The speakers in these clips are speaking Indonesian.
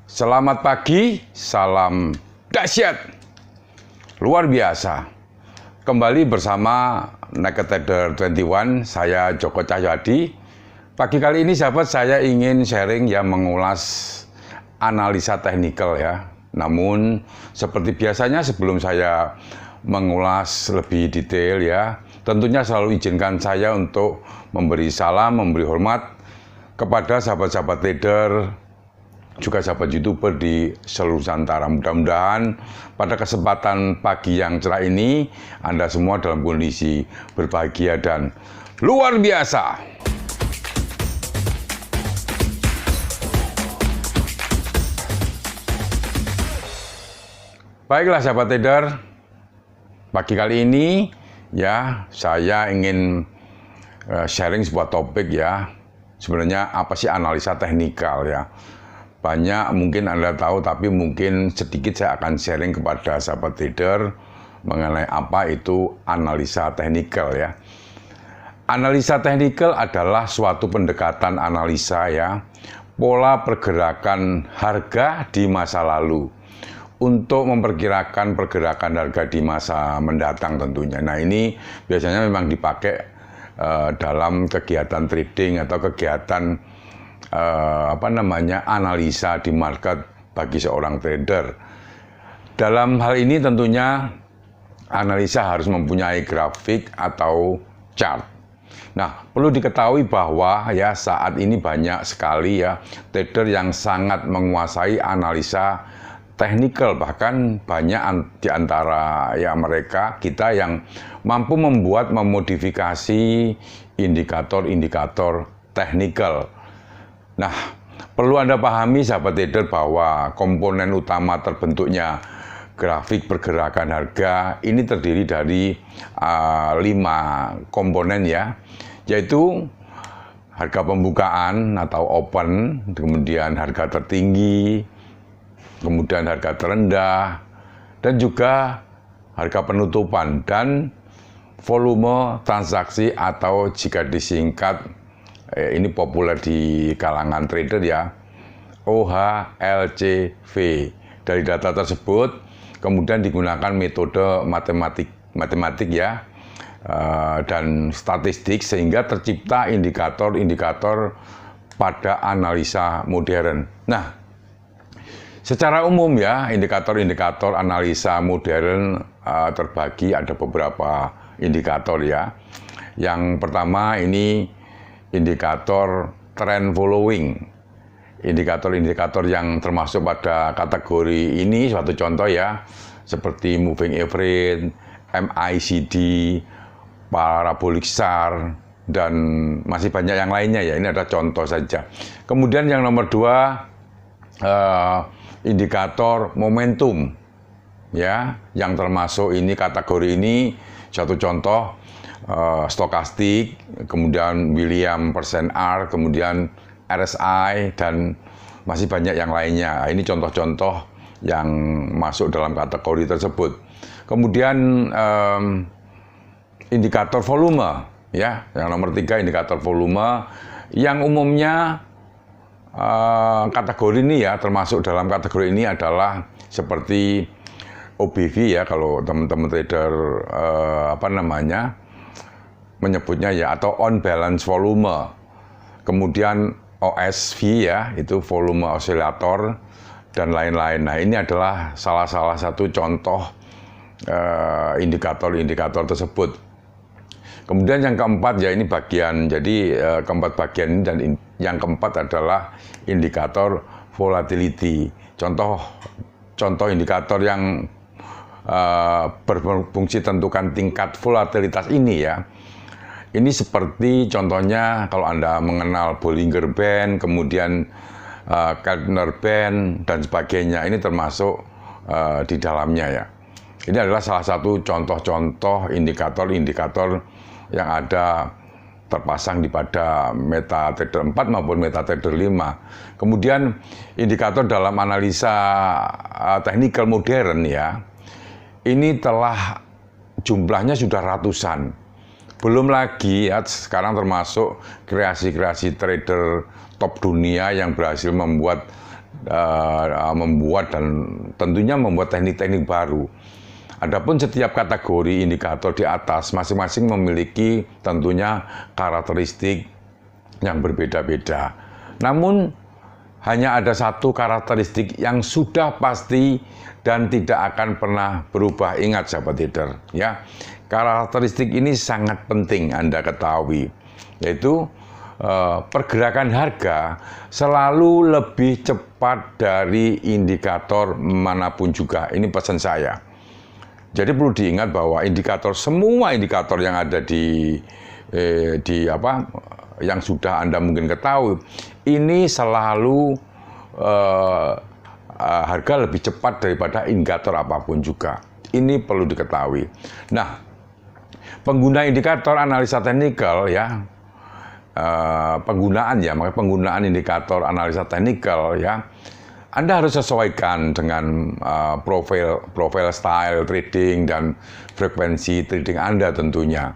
Selamat pagi, salam dahsyat, luar biasa. Kembali bersama Naked Trader 21, saya Joko Cahyadi. Pagi kali ini sahabat, saya ingin sharing yang mengulas analisa teknikal ya. Namun seperti biasanya sebelum saya mengulas lebih detail ya, tentunya selalu izinkan saya untuk memberi salam, memberi hormat kepada sahabat-sahabat trader, juga sahabat YouTuber di seluruh Nusantara. Mudah-mudahan pada kesempatan pagi yang cerah ini Anda semua dalam kondisi berbahagia dan luar biasa. Baiklah sahabat trader, pagi kali ini ya saya ingin sharing sebuah topik ya. Sebenarnya apa sih analisa teknikal ya? Banyak mungkin Anda tahu, tapi mungkin sedikit saya akan sharing kepada sahabat trader mengenai apa itu analisa teknikal ya. Analisa teknikal adalah suatu pendekatan analisa ya, pola pergerakan harga di masa lalu untuk memperkirakan pergerakan harga di masa mendatang tentunya. Nah ini biasanya memang dipakai dalam kegiatan trading atau kegiatan analisa di market bagi seorang trader. Dalam hal ini tentunya analisa harus mempunyai grafik atau chart. Nah, perlu diketahui bahwa ya saat ini banyak sekali ya trader yang sangat menguasai analisa teknikal, bahkan banyak di antara ya mereka kita yang mampu memodifikasi indikator-indikator teknikal. Nah, perlu Anda pahami sahabat trader bahwa komponen utama terbentuknya grafik pergerakan harga ini terdiri dari 5 komponen ya, yaitu harga pembukaan atau open, kemudian harga tertinggi, kemudian harga terendah, dan juga harga penutupan dan volume transaksi atau jika disingkat ini populer di kalangan trader ya, OHLCV. Dari data tersebut kemudian digunakan metode matematik ya dan statistik sehingga tercipta indikator-indikator pada analisa modern. Nah, secara umum ya indikator-indikator analisa modern terbagi ada beberapa indikator ya. Yang pertama ini indikator trend following, indikator-indikator yang termasuk pada kategori ini suatu contoh ya, seperti moving average, MACD, parabolic SAR, dan masih banyak yang lainnya ya. Ini ada contoh saja. Kemudian yang nomor 2 indikator momentum ya, yang termasuk ini kategori ini satu contoh stokastik, kemudian Williams persen R, kemudian RSI, dan masih banyak yang lainnya. Ini contoh-contoh yang masuk dalam kategori tersebut. Kemudian indikator volume ya, yang nomor 3 indikator volume yang umumnya kategori ini ya, termasuk dalam kategori ini adalah seperti OBV ya, kalau teman-teman trader menyebutnya ya, atau on balance volume. Kemudian OSV ya, itu volume osilator dan lain-lain. Nah, ini adalah salah satu contoh indikator-indikator tersebut. Kemudian yang keempat ya, ini bagian, jadi keempat bagian ini, dan yang keempat adalah indikator volatility. Contoh indikator yang berfungsi tentukan tingkat volatilitas ini ya. Ini seperti contohnya kalau Anda mengenal Bollinger Band, kemudian Keltner Band, dan sebagainya. Ini termasuk di dalamnya ya. Ini adalah salah satu contoh-contoh indikator-indikator yang ada terpasang di pada MetaTrader 4 maupun MetaTrader 5. Kemudian indikator dalam analisa teknikal modern ya, ini telah jumlahnya sudah ratusan. Belum lagi ya, sekarang termasuk kreasi-kreasi trader top dunia yang berhasil membuat membuat dan tentunya membuat teknik-teknik baru. Adapun setiap kategori indikator di atas masing-masing memiliki tentunya karakteristik yang berbeda-beda. Namun hanya ada satu karakteristik yang sudah pasti dan tidak akan pernah berubah. Ingat sahabat trader, ya. Karakteristik ini sangat penting Anda ketahui, yaitu pergerakan harga selalu lebih cepat dari indikator manapun juga. Ini pesan saya. Jadi perlu diingat bahwa semua indikator yang ada yang sudah Anda mungkin ketahui, ini selalu harga lebih cepat daripada indikator apapun juga. Ini perlu diketahui. Nah, pengguna indikator analisa teknikal ya, penggunaan indikator analisa teknikal ya, Anda harus sesuaikan dengan profil style trading dan frekuensi trading Anda tentunya.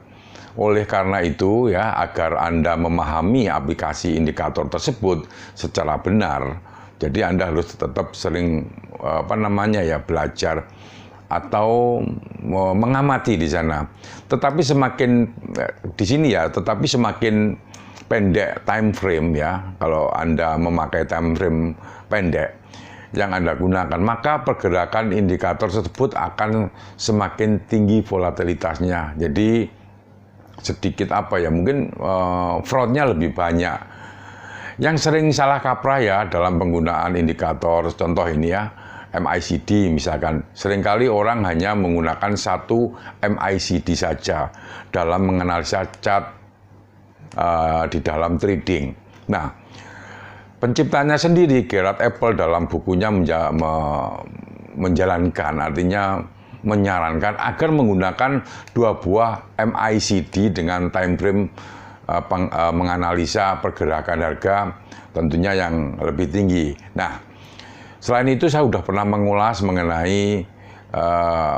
Oleh karena itu ya, agar Anda memahami aplikasi indikator tersebut secara benar, jadi Anda harus tetap sering belajar atau mengamati di sana. Tetapi semakin pendek time frame ya, kalau Anda memakai time frame pendek yang Anda gunakan, maka pergerakan indikator tersebut akan semakin tinggi volatilitasnya. Jadi sedikit mungkin fraudnya lebih banyak. Yang sering salah kaprah ya dalam penggunaan indikator, contoh ini ya, MACD misalkan. Seringkali orang hanya menggunakan satu MACD saja dalam menganalisa chart di dalam trading. Nah, penciptanya sendiri, Gerard Apple, dalam bukunya menjalankan, artinya menyarankan agar menggunakan dua buah MACD dengan time frame menganalisa pergerakan harga tentunya yang lebih tinggi. Nah, selain itu saya sudah pernah mengulas mengenai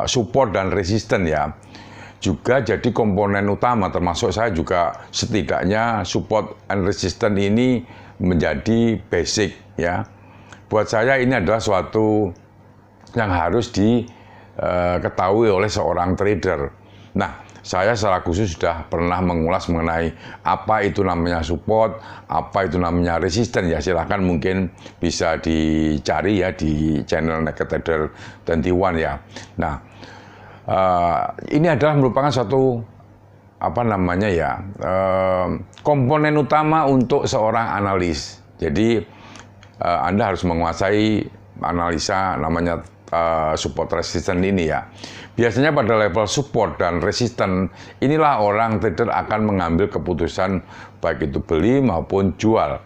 support dan resisten ya. Juga jadi komponen utama, termasuk saya juga setidaknya support and resistance ini menjadi basic ya. Buat saya ini adalah suatu yang harus diketahui oleh seorang trader. Nah, saya secara khusus sudah pernah mengulas mengenai apa itu namanya support, apa itu namanya resisten ya. Silahkan mungkin bisa dicari ya di channel Naked Trader 21 ya. Nah, ini adalah merupakan suatu komponen utama untuk seorang analis. Jadi Anda harus menguasai analisa namanya support resistance ini ya. Biasanya pada level support dan resistance inilah orang trader akan mengambil keputusan baik itu beli maupun jual.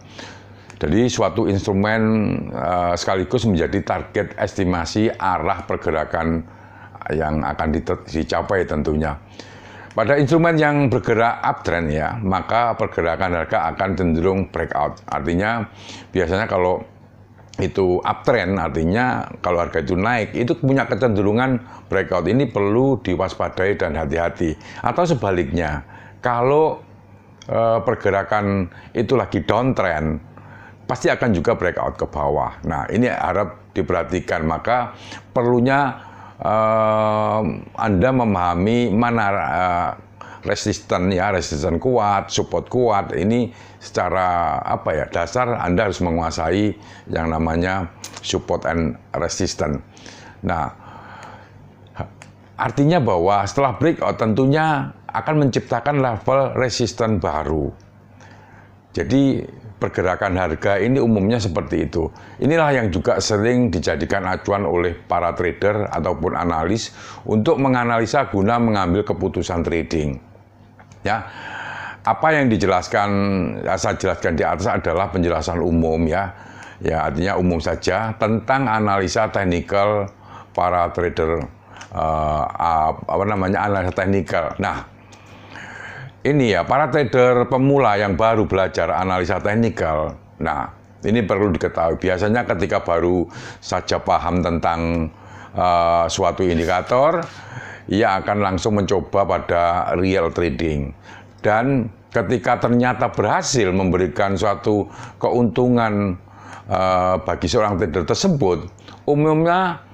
Jadi suatu instrumen sekaligus menjadi target estimasi arah pergerakan yang akan dicapai tentunya. Pada instrumen yang bergerak uptrend ya, maka pergerakan harga akan cenderung breakout. Artinya biasanya kalau itu uptrend, artinya kalau harga itu naik, itu punya kecenderungan breakout. Ini perlu diwaspadai dan hati-hati. Atau sebaliknya, kalau pergerakan itu lagi downtrend, pasti akan juga breakout ke bawah. Nah, ini harap diperhatikan. Maka perlunya Anda memahami mana resisten kuat, support kuat. Ini secara dasar Anda harus menguasai yang namanya support and resistance. Nah, artinya bahwa setelah breakout tentunya akan menciptakan level resisten baru. Jadi pergerakan harga ini umumnya seperti itu. Inilah yang juga sering dijadikan acuan oleh para trader ataupun analis untuk menganalisa guna mengambil keputusan trading. Ya, apa yang saya jelaskan di atas adalah penjelasan umum ya. Ya, artinya umum saja tentang analisa teknikal para trader analisa teknikal. Nah, ini ya, para trader pemula yang baru belajar analisa teknikal. Nah, ini perlu diketahui. Biasanya ketika baru saja paham tentang suatu indikator, ia akan langsung mencoba pada real trading. Dan ketika ternyata berhasil memberikan suatu keuntungan bagi seorang trader tersebut, umumnya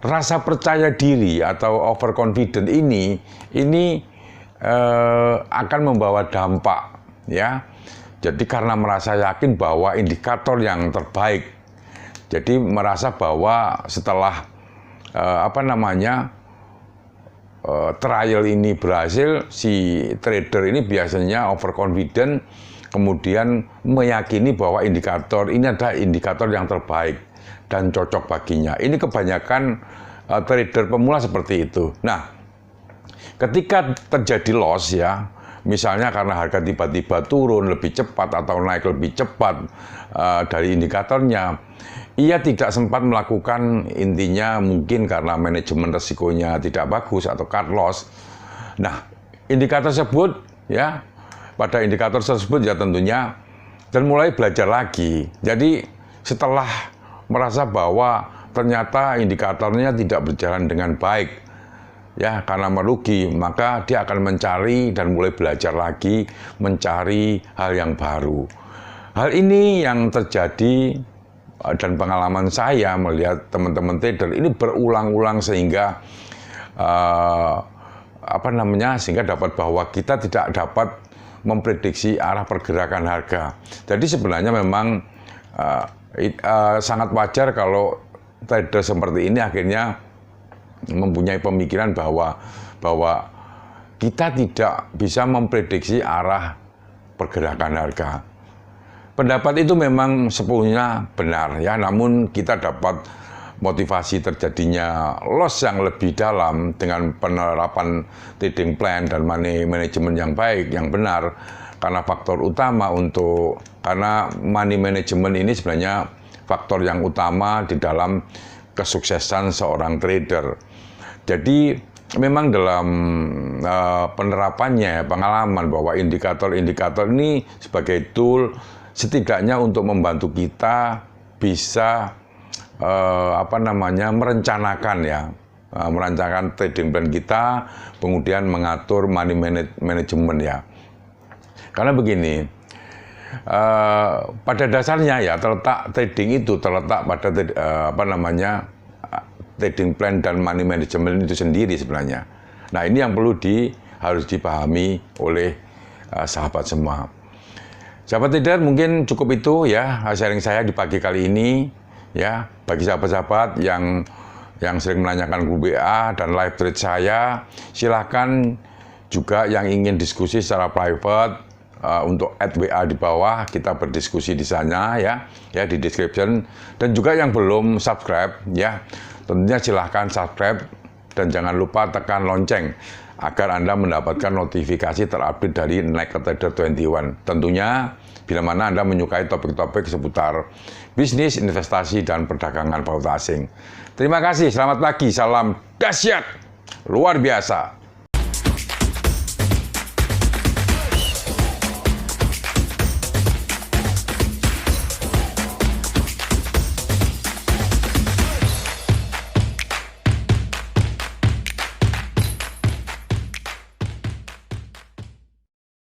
rasa percaya diri atau overconfident ini akan membawa dampak, ya. Jadi karena merasa yakin bahwa indikator yang terbaik, jadi merasa bahwa setelah trial ini berhasil, si trader ini biasanya overconfident, kemudian meyakini bahwa indikator ini adalah indikator yang terbaik dan cocok baginya. Ini kebanyakan trader pemula seperti itu. Nah, ketika terjadi loss, ya, misalnya karena harga tiba-tiba turun lebih cepat atau naik lebih cepat dari indikatornya, ia tidak sempat melakukan, intinya mungkin karena manajemen resikonya tidak bagus atau cut loss. Nah, indikator tersebut, ya, pada indikator tersebut ya tentunya, dan mulai belajar lagi. Jadi setelah merasa bahwa ternyata indikatornya tidak berjalan dengan baik, ya, karena merugi, maka dia akan mencari dan mulai belajar lagi, mencari hal yang baru. Hal ini yang terjadi dan pengalaman saya melihat teman-teman trader ini berulang-ulang sehingga sehingga dapat bahwa kita tidak dapat memprediksi arah pergerakan harga. Jadi sebenarnya memang sangat wajar kalau trader seperti ini akhirnya mempunyai pemikiran bahwa kita tidak bisa memprediksi arah pergerakan harga. Pendapat itu memang sepenuhnya benar, ya, namun kita dapat motivasi terjadinya loss yang lebih dalam dengan penerapan trading plan dan money management yang baik, yang benar, karena faktor utama karena money management ini sebenarnya faktor yang utama di dalam kesuksesan seorang trader. Jadi memang dalam penerapannya, pengalaman bahwa indikator-indikator ini sebagai tool setidaknya untuk membantu kita bisa merencanakan trading plan kita, kemudian mengatur money management, ya. Karena begini, pada dasarnya ya trading itu terletak pada trading plan dan money management itu sendiri sebenarnya. Nah, ini yang harus dipahami oleh sahabat semua. Sahabat trader, mungkin cukup itu, ya, sharing saya di pagi kali ini, ya. Bagi sahabat-sahabat yang sering menanyakan grup WA dan live trade saya, silahkan juga yang ingin diskusi secara private untuk add WA di bawah, kita berdiskusi di sana, ya di description. Dan juga yang belum subscribe, ya, tentunya silahkan subscribe dan jangan lupa tekan lonceng agar Anda mendapatkan notifikasi terupdate dari Naked Trader 21. Tentunya bila mana Anda menyukai topik-topik seputar bisnis, investasi, dan perdagangan valuta asing. Terima kasih, selamat pagi, salam dahsyat, luar biasa.